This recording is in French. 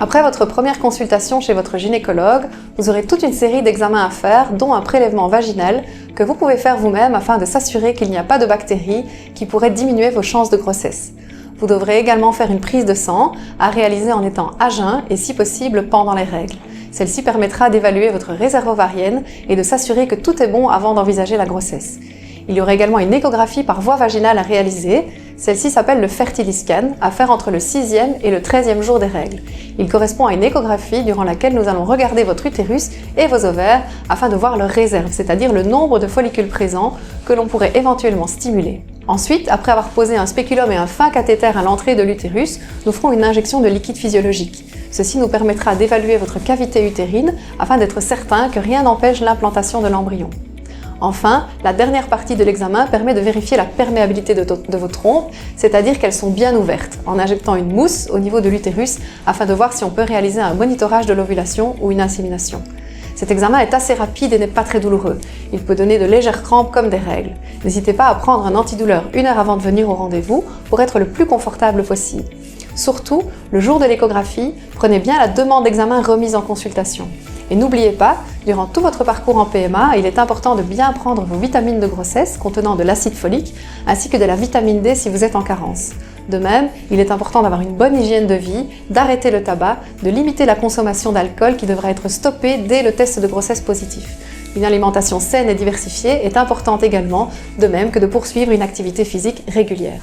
Après votre première consultation chez votre gynécologue, vous aurez toute une série d'examens à faire, dont un prélèvement vaginal que vous pouvez faire vous-même afin de s'assurer qu'il n'y a pas de bactéries qui pourraient diminuer vos chances de grossesse. Vous devrez également faire une prise de sang à réaliser en étant à jeun et si possible pendant les règles. Celle-ci permettra d'évaluer votre réserve ovarienne et de s'assurer que tout est bon avant d'envisager la grossesse. Il y aura également une échographie par voie vaginale à réaliser. Celle-ci s'appelle le Fertiliscan, à faire entre le 6e et le 13e jour des règles. Il correspond à une échographie durant laquelle nous allons regarder votre utérus et vos ovaires afin de voir leur réserve, c'est-à-dire le nombre de follicules présents que l'on pourrait éventuellement stimuler. Ensuite, après avoir posé un spéculum et un fin cathéter à l'entrée de l'utérus, nous ferons une injection de liquide physiologique. Ceci nous permettra d'évaluer votre cavité utérine afin d'être certain que rien n'empêche l'implantation de l'embryon. Enfin, la dernière partie de l'examen permet de vérifier la perméabilité de vos trompes, c'est-à-dire qu'elles sont bien ouvertes, en injectant une mousse au niveau de l'utérus afin de voir si on peut réaliser un monitorage de l'ovulation ou une insémination. Cet examen est assez rapide et n'est pas très douloureux. Il peut donner de légères crampes comme des règles. N'hésitez pas à prendre un antidouleur 1 heure avant de venir au rendez-vous pour être le plus confortable possible. Surtout, le jour de l'échographie, prenez bien la demande d'examen remise en consultation. Et n'oubliez pas, durant tout votre parcours en PMA, il est important de bien prendre vos vitamines de grossesse contenant de l'acide folique ainsi que de la vitamine D si vous êtes en carence. De même, il est important d'avoir une bonne hygiène de vie, d'arrêter le tabac, de limiter la consommation d'alcool qui devra être stoppée dès le test de grossesse positif. Une alimentation saine et diversifiée est importante également, de même que de poursuivre une activité physique régulière.